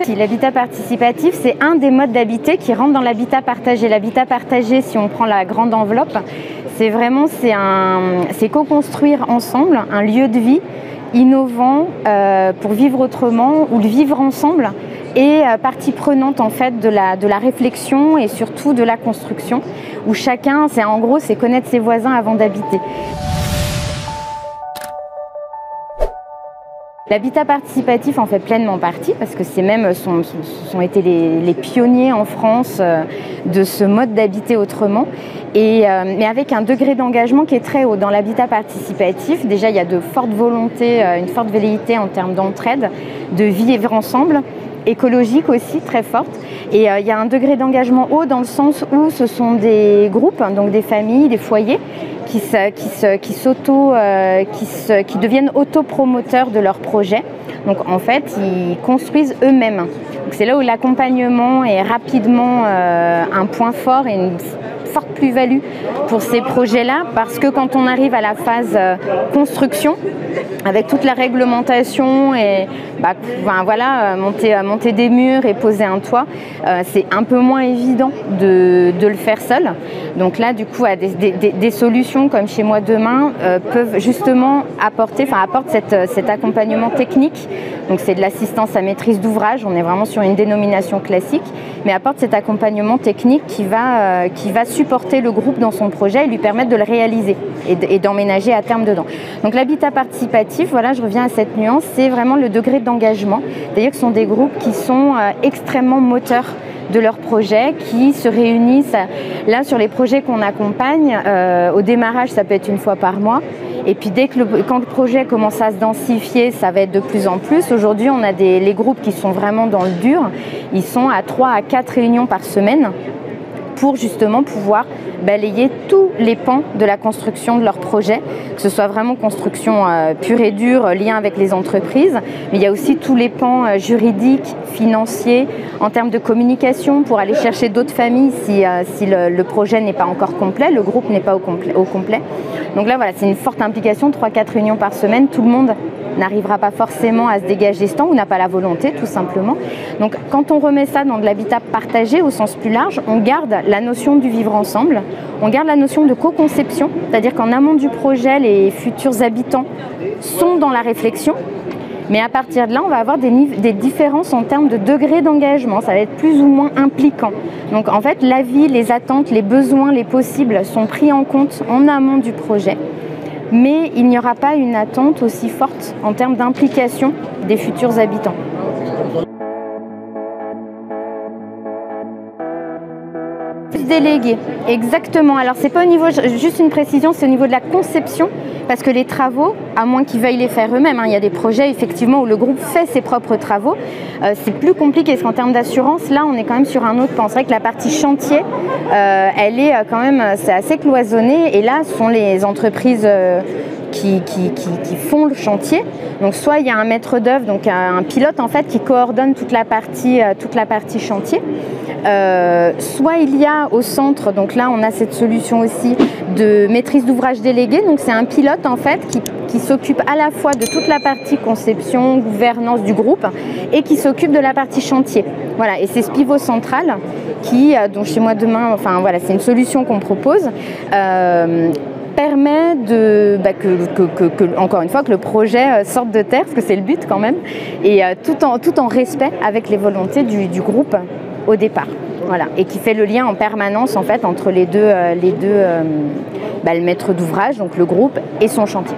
L'habitat participatif, c'est un des modes d'habiter qui rentre dans l'habitat partagé. L'habitat partagé, si on prend la grande enveloppe, c'est co-construire ensemble un lieu de vie innovant pour vivre autrement ou le vivre ensemble et partie prenante en fait de la réflexion et surtout de la construction où chacun, c'est connaître ses voisins avant d'habiter. L'habitat participatif en fait pleinement partie parce que c'est même sont été les pionniers en France de ce mode d'habiter autrement mais avec un degré d'engagement qui est très haut. Dans l'habitat participatif, déjà il y a de fortes volontés, une forte velléité en termes d'entraide, de vivre ensemble, écologique aussi très forte. Et il y a un degré d'engagement haut dans le sens où ce sont des groupes, donc des familles, des foyers, qui deviennent autopromoteurs de leurs projets. Donc en fait, ils construisent eux-mêmes. C'est là où l'accompagnement est rapidement un point fort et une forte plus-value pour ces projets-là, parce que quand on arrive à la phase construction, avec toute la réglementation et monter des murs et poser un toit, c'est un peu moins évident de le faire seul. Donc là, du coup, des solutions comme Chez Moi Demain peuvent justement apportent cet accompagnement technique. Donc c'est de l'assistance à maîtrise d'ouvrage, on est vraiment sur une dénomination classique, mais apporte cet accompagnement technique qui va supporter le groupe dans son projet et lui permettre de le réaliser et d'emménager à terme dedans. Donc l'habitat participatif, voilà, je reviens à cette nuance, c'est vraiment le degré d'engagement. D'ailleurs, ce sont des groupes qui sont extrêmement moteurs de leurs projets, qui se réunissent. Là, sur les projets qu'on accompagne, au démarrage, ça peut être une fois par mois. Et puis quand le projet commence à se densifier, ça va être de plus en plus. Aujourd'hui, on a les groupes qui sont vraiment dans le dur. Ils sont à 3 à 4 réunions par semaine pour justement pouvoir balayer tous les pans de la construction de leur projet, que ce soit vraiment construction pure et dure, lien avec les entreprises, mais il y a aussi tous les pans juridiques, financiers, en termes de communication pour aller chercher d'autres familles si le projet n'est pas encore complet, le groupe n'est pas au complet. Donc là, voilà, c'est une forte implication, 3-4 réunions par semaine, tout le monde n'arrivera pas forcément à se dégager ce temps ou n'a pas la volonté tout simplement. Donc quand on remet ça dans de l'habitat partagé au sens plus large, on garde la notion du vivre ensemble, on garde la notion de co-conception, c'est-à-dire qu'en amont du projet, les futurs habitants sont dans la réflexion, mais à partir de là, on va avoir des différences en termes de degré d'engagement, ça va être plus ou moins impliquant. Donc en fait, la vie, les attentes, les besoins, les possibles sont pris en compte en amont du projet. Mais il n'y aura pas une attente aussi forte en termes d'implication des futurs habitants. Délégué, exactement. Alors c'est pas au niveau, juste une précision, c'est au niveau de la conception, parce que les travaux, à moins qu'ils veuillent les faire eux-mêmes, il y a des projets effectivement où le groupe fait ses propres travaux, c'est plus compliqué parce qu'en termes d'assurance, là on est quand même sur un autre pan. C'est vrai que la partie chantier, elle est quand même, c'est assez cloisonné, et là ce sont les entreprises qui font le chantier. Donc soit il y a un maître d'œuvre, donc un pilote en fait qui coordonne toute la partie chantier. Soit il y a au centre, donc là on a cette solution aussi de maîtrise d'ouvrage déléguée, donc c'est un pilote en fait qui s'occupe à la fois de toute la partie conception, gouvernance du groupe et qui s'occupe de la partie chantier. Voilà, et c'est ce pivot central dont Chez Moi Demain, enfin voilà, c'est une solution qu'on propose. Permet encore une fois que le projet sorte de terre, parce que c'est le but quand même, et tout en respect avec les volontés du groupe au départ. Voilà, et qui fait le lien en permanence en fait entre le maître d'ouvrage, donc le groupe, et son chantier.